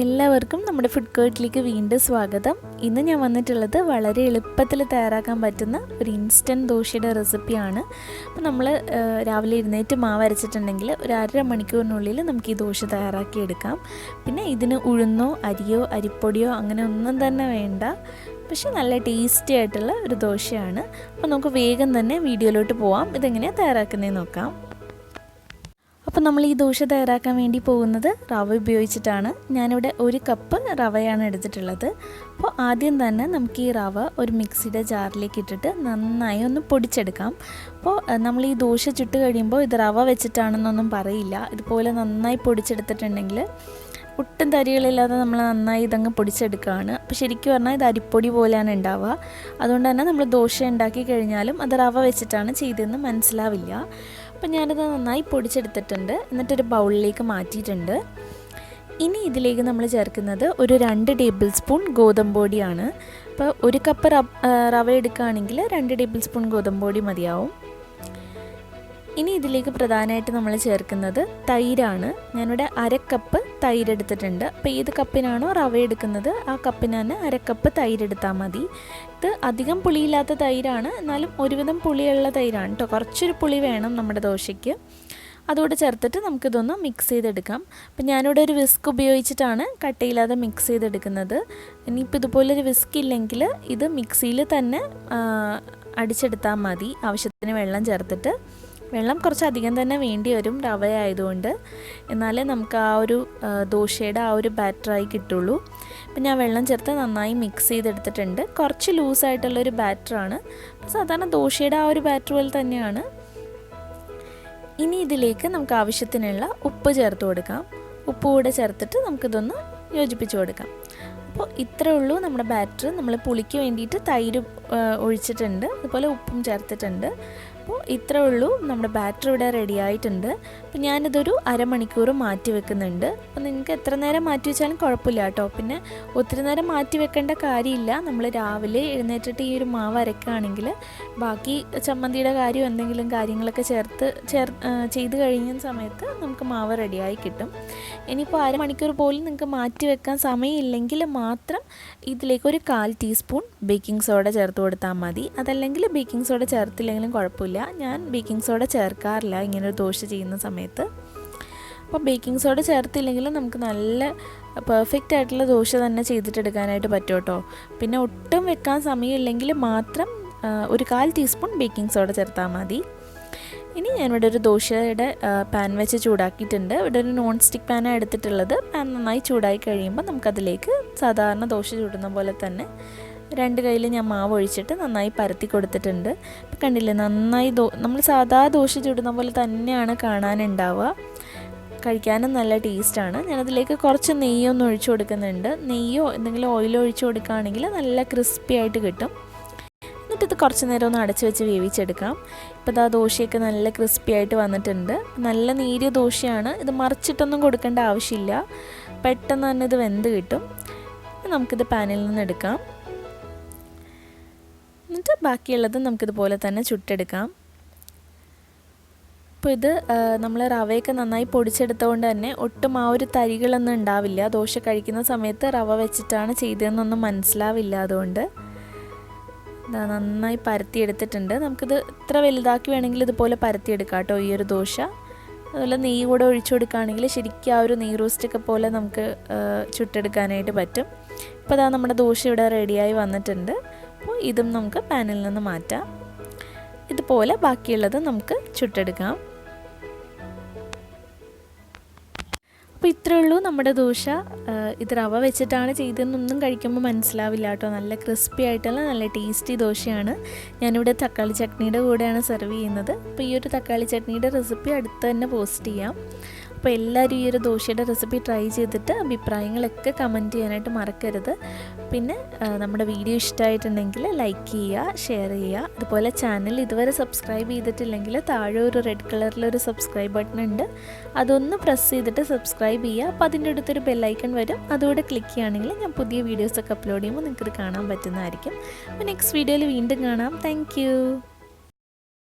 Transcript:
എല്ലാവർക്കും നമ്മുടെ ഫുഡ് കോർട്ടിലേക്ക് വീണ്ടും സ്വാഗതം. ഇന്ന് ഞാൻ വന്നിട്ടുള്ളത് വളരെ എളുപ്പത്തിൽ തയ്യാറാക്കാൻ പറ്റുന്ന ഒരു ഇൻസ്റ്റൻറ്റ് ദോശയുടെ റെസിപ്പിയാണ്. അപ്പോൾ നമ്മൾ രാവിലെ എഴുന്നേറ്റ് മാവ് അരച്ചിട്ടുണ്ടെങ്കിൽ ഒരു 1/2 മണിക്കൂറിനുള്ളിൽ നമുക്ക് ഈ ദോശ തയ്യാറാക്കിയെടുക്കാം. പിന്നെ ഇതിന് ഉഴുന്നോ അരിയോ അരിപ്പൊടിയോ അങ്ങനെ ഒന്നും തന്നെ വേണ്ട. പക്ഷേ നല്ല ടേസ്റ്റി ആയിട്ടുള്ള ഒരു ദോശയാണ്. അപ്പോൾ നമുക്ക് വേഗം തന്നെ വീഡിയോയിലോട്ട് പോവാം. ഇതെങ്ങനെയാണ് തയ്യാറാക്കുന്നതെന്ന് നോക്കാം. അപ്പോൾ നമ്മൾ ഈ ദോശ തയ്യാറാക്കാൻ വേണ്ടി പോകുന്നത് റവ ഉപയോഗിച്ചിട്ടാണ്. ഞാനിവിടെ 1 കപ്പ് റവയാണ് എടുത്തിട്ടുള്ളത്. അപ്പോൾ ആദ്യം തന്നെ നമുക്ക് ഈ റവ ഒരു മിക്സിയുടെ ജാറിലേക്ക് ഇട്ടിട്ട് നന്നായി ഒന്ന് പൊടിച്ചെടുക്കാം. അപ്പോൾ നമ്മൾ ഈ ദോശ ചുട്ട് കഴിയുമ്പോൾ ഇത് റവ വെച്ചിട്ടാണെന്നൊന്നും പറയില്ല. ഇതുപോലെ നന്നായി പൊടിച്ചെടുത്തിട്ടുണ്ടെങ്കിൽ ഒട്ടും തരികളില്ലാതെ നമ്മൾ നന്നായി ഇതങ്ങ് പൊടിച്ചെടുക്കുകയാണ്. അപ്പോൾ ശരിക്കും പറഞ്ഞാൽ ഇത് അരിപ്പൊടി പോലെയാണ് ഉണ്ടാവുക. അതുകൊണ്ട് തന്നെ നമ്മൾ ദോശ ഉണ്ടാക്കി കഴിഞ്ഞാലും അത് റവ വെച്ചിട്ടാണ് ചെയ്തതെന്ന് മനസ്സിലാവില്ല. അപ്പോൾ ഞാനിത് നന്നായി പൊടിച്ചെടുത്തിട്ടുണ്ട്. എന്നിട്ടൊരു ബൗളിലേക്ക് മാറ്റിയിട്ടുണ്ട്. ഇനി ഇതിലേക്ക് നമ്മൾ ചേർക്കുന്നത് ഒരു 2 ടേബിൾ സ്പൂൺ ഗോതമ്പ് പൊടിയാണ്. അപ്പോൾ 1 കപ്പ് റവ എടുക്കുകയാണെങ്കിൽ 2 ടേബിൾ സ്പൂൺ ഗോതമ്പ് പൊടി മതിയാവും. ഇനി ഇതിലേക്ക് പ്രധാനമായിട്ട് നമ്മൾ ചേർക്കുന്നത് തൈരാണ്. ഞാനിവിടെ 1/2 കപ്പ് തൈര് എടുത്തിട്ടുണ്ട്. അപ്പോൾ ഏത് കപ്പിനാണോ റവ എടുക്കുന്നത് ആ കപ്പിന് തന്നെ 1/2 കപ്പ് തൈര് എടുത്താൽ മതി. ഇത് അധികം പുളിയില്ലാത്ത തൈരാണ്, എന്നാലും ഒരുവിധം പുളിയുള്ള തൈരാണ് കേട്ടോ. കുറച്ചൊരു പുളി വേണം നമ്മുടെ ദോശയ്ക്ക്. അതോടെ ചേർത്തിട്ട് നമുക്കിതൊന്ന് മിക്സ് ചെയ്തെടുക്കാം. അപ്പം ഞാനിവിടെ ഒരു വിസ്ക് ഉപയോഗിച്ചിട്ടാണ് കട്ടയില്ലാതെ മിക്സ് ചെയ്തെടുക്കുന്നത്. ഇനിയിപ്പോൾ ഇതുപോലൊരു വിസ്ക് ഇല്ലെങ്കിൽ ഇത് മിക്സിയിൽ തന്നെ അടിച്ചെടുത്താൽ മതി. ആവശ്യത്തിന് വെള്ളം ചേർത്തിട്ട്. വെള്ളം കുറച്ചധികം തന്നെ വേണ്ടി വരും റവ ആയതുകൊണ്ട്, എന്നാലേ നമുക്ക് ആ ഒരു ദോശയുടെ ആ ഒരു ബാറ്ററായി കിട്ടുള്ളൂ. അപ്പം ഞാൻ വെള്ളം ചേർത്ത് നന്നായി മിക്സ് ചെയ്തെടുത്തിട്ടുണ്ട്. കുറച്ച് ലൂസായിട്ടുള്ളൊരു ബാറ്ററാണ്. സാധാരണ ദോശയുടെ ആ ഒരു ബാറ്റർ പോലെ തന്നെയാണ്. ഇനി ഇതിലേക്ക് നമുക്ക് ആവശ്യത്തിനുള്ള ഉപ്പ് ചേർത്ത് കൊടുക്കാം. ഉപ്പ് കൂടെ ചേർത്തിട്ട് നമുക്കിതൊന്ന് യോജിപ്പിച്ച് കൊടുക്കാം. അപ്പോൾ ഇത്രയേ ഉള്ളൂ നമ്മുടെ ബാറ്റർ. നമ്മൾ പുളിക്ക് വേണ്ടിയിട്ട് തൈര് ഒഴിച്ചിട്ടുണ്ട്, അതുപോലെ ഉപ്പും ചേർത്തിട്ടുണ്ട്. അപ്പോൾ ഇത്രയേ ഉള്ളൂ, നമ്മുടെ ബാറ്റർ ഇവിടെ റെഡി ആയിട്ടുണ്ട്. അപ്പോൾ ഞാനിതൊരു 1/2 മണിക്കൂർ മാറ്റി വെക്കുന്നുണ്ട്. അപ്പോൾ നിങ്ങൾക്ക് എത്ര നേരം മാറ്റി വെച്ചാലും കുഴപ്പമില്ല കേട്ടോ. പിന്നെ ഒത്തിരി നേരം മാറ്റി വെക്കേണ്ട കാര്യമില്ല. നമ്മൾ രാവിലെ എഴുന്നേറ്റിട്ട് ഈ ഒരു മാവ് അരക്കുകയാണെങ്കിൽ ബാക്കി ചമ്മന്തിയുടെ കാര്യം എന്തെങ്കിലും കാര്യങ്ങളൊക്കെ ചെയ്ത് കഴിയുന്ന സമയത്ത് നമുക്ക് മാവ് റെഡിയായി കിട്ടും. ഇനിയിപ്പോൾ 1/2 മണിക്കൂർ പോലും നിങ്ങൾക്ക് മാറ്റി വെക്കാൻ സമയമില്ലെങ്കിൽ മാത്രം ഇതിലേക്ക് ഒരു 1/4 ടീസ്പൂൺ ബേക്കിംഗ് സോഡ ചേർത്ത് കൊടുത്താൽ മതി. അതല്ലെങ്കിൽ ബേക്കിംഗ് സോഡ ചേർത്തില്ലെങ്കിലും കുഴപ്പമില്ല. ഞാൻ ബേക്കിംഗ് സോഡ ചേർക്കാറില്ല ഇങ്ങനൊരു ദോശ ചെയ്യുന്ന സമയത്ത്. അപ്പോൾ ബേക്കിംഗ് സോഡ ചേർത്തില്ലെങ്കിൽ നമുക്ക് നല്ല പെർഫെക്റ്റ് ആയിട്ടുള്ള ദോശ തന്നെ ചെയ്തിട്ടെടുക്കാനായിട്ട് പറ്റും കേട്ടോ. പിന്നെ ഒട്ടും വെക്കാൻ സമയമില്ലെങ്കിൽ മാത്രം ഒരു 1/4 ടീസ്പൂൺ ബേക്കിംഗ് സോഡ ചേർത്താൽ മതി. ഇനി ഞാനിവിടെ ഒരു ദോശയുടെ പാൻ വെച്ച് ചൂടാക്കിയിട്ടുണ്ട്. ഇവിടെ ഒരു നോൺ സ്റ്റിക്ക് പാനാണ് എടുത്തിട്ടുള്ളത്. പാൻ നന്നായി ചൂടായി കഴിയുമ്പോൾ നമുക്കതിലേക്ക് സാധാരണ ദോശ ചൂടുന്ന പോലെ തന്നെ 2 കൈയിൽ ഞാൻ മാവ് ഒഴിച്ചിട്ട് നന്നായി പരത്തി കൊടുത്തിട്ടുണ്ട്. ഇപ്പം കണ്ടില്ലേ, നന്നായി നമ്മൾ സാധാ ദോശ ചൂടുന്ന പോലെ തന്നെയാണ് കാണാനുണ്ടാവുക. കഴിക്കാനും നല്ല ടേസ്റ്റാണ്. ഞാനതിലേക്ക് കുറച്ച് നെയ്യൊന്ന് ഒഴിച്ചു കൊടുക്കുന്നുണ്ട്. നെയ്യോ എന്തെങ്കിലും ഓയിലോ ഒഴിച്ചു കൊടുക്കുകയാണെങ്കിൽ നല്ല ക്രിസ്പി ആയിട്ട് കിട്ടും. എന്നിട്ടിത് കുറച്ച് നേരം ഒന്ന് അടച്ചു വെച്ച് വേവിച്ചെടുക്കാം. ഇപ്പോൾ ഇതാ ദോശയൊക്കെ നല്ല ക്രിസ്പി ആയിട്ട് വന്നിട്ടുണ്ട്. നല്ല നേരിയ ദോശയാണ്. ഇത് മറിച്ചിട്ടൊന്നും കൊടുക്കേണ്ട ആവശ്യമില്ല. പെട്ടെന്ന് തന്നെ ഇത് വെന്ത് കിട്ടും. നമുക്കിത് പാനിൽ നിന്ന് എടുക്കാം. എന്നിട്ട് ബാക്കിയുള്ളത് നമുക്കിതുപോലെ തന്നെ ചുട്ടെടുക്കാം. അപ്പോൾ ഇത് നമ്മൾ റവയൊക്കെ നന്നായി പൊടിച്ചെടുത്തുകൊണ്ട് തന്നെ ഒട്ടും ആ ഒരു തരികളൊന്നും ഉണ്ടാവില്ല. ദോശ കഴിക്കുന്ന സമയത്ത് റവ വെച്ചിട്ടാണ് ചെയ്തതെന്നൊന്നും മനസ്സിലാവില്ല. അതുകൊണ്ട് നന്നായി പരത്തിയെടുത്തിട്ടുണ്ട്. നമുക്കിത് ഇത്ര വലുതാക്കി വേണമെങ്കിൽ ഇതുപോലെ പരത്തിയെടുക്കാം കേട്ടോ ഈ ഒരു ദോശ. അതുപോലെ നെയ്യ് കൂടെ ഒഴിച്ചു കൊടുക്കുകയാണെങ്കിൽ ശരിക്കും ആ ഒരു നെയ്യ് റോസ്റ്റൊക്കെ പോലെ നമുക്ക് ചുട്ടെടുക്കാനായിട്ട് പറ്റും. ഇപ്പോൾ അതാ നമ്മുടെ ദോശ ഇവിടെ റെഡിയായി വന്നിട്ടുണ്ട്. അപ്പോൾ ഇതും നമുക്ക് പാനിൽ നിന്ന് മാറ്റാം. ഇതുപോലെ ബാക്കിയുള്ളത് നമുക്ക് ചുട്ടെടുക്കാം. അപ്പോൾ ഇത്രയേ ഉള്ളൂ നമ്മുടെ ദോശ. ഇത് റവ വെച്ചിട്ടാണ് ചെയ്തതെന്നൊന്നും കഴിക്കുമ്പോൾ മനസ്സിലാവില്ല കേട്ടോ. നല്ല ക്രിസ്പി ആയിട്ടുള്ള നല്ല ടേസ്റ്റി ദോശയാണ്. ഞാനിവിടെ തക്കാളി ചട്നിയുടെ കൂടെയാണ് സെർവ് ചെയ്യുന്നത്. അപ്പോൾ ഈ ഒരു തക്കാളി ചട്നിയുടെ റെസിപ്പി അടുത്ത് തന്നെ പോസ്റ്റ് ചെയ്യാം. അപ്പോൾ എല്ലാവരും ഈ ഒരു ദോശയുടെ റെസിപ്പി ട്രൈ ചെയ്തിട്ട് അഭിപ്രായങ്ങളൊക്കെ കമൻറ്റ് ചെയ്യാനായിട്ട് മറക്കരുത്. പിന്നെ നമ്മുടെ വീഡിയോ ഇഷ്ടമായിട്ടുണ്ടെങ്കിൽ ലൈക്ക് ചെയ്യുക, ഷെയർ ചെയ്യുക. അതുപോലെ ചാനൽ ഇതുവരെ സബ്സ്ക്രൈബ് ചെയ്തിട്ടില്ലെങ്കിൽ താഴെ ഒരു റെഡ് കളറിലൊരു സബ്സ്ക്രൈബ് ബട്ടൺ ഉണ്ട്. അതൊന്ന് പ്രസ് ചെയ്തിട്ട് സബ്സ്ക്രൈബ് ചെയ്യുക. അപ്പോൾ അതിൻ്റെ അടുത്തൊരു ബെല്ലൈക്കൺ വരും. അതുകൂടെ ക്ലിക്ക് ചെയ്യുകയാണെങ്കിൽ ഞാൻ പുതിയ വീഡിയോസൊക്കെ അപ്ലോഡ് ചെയ്യുമ്പോൾ നിങ്ങൾക്കിത് കാണാൻ പറ്റുന്നതായിരിക്കും. അപ്പോൾ നെക്സ്റ്റ് വീഡിയോയിൽ വീണ്ടും കാണാം. താങ്ക്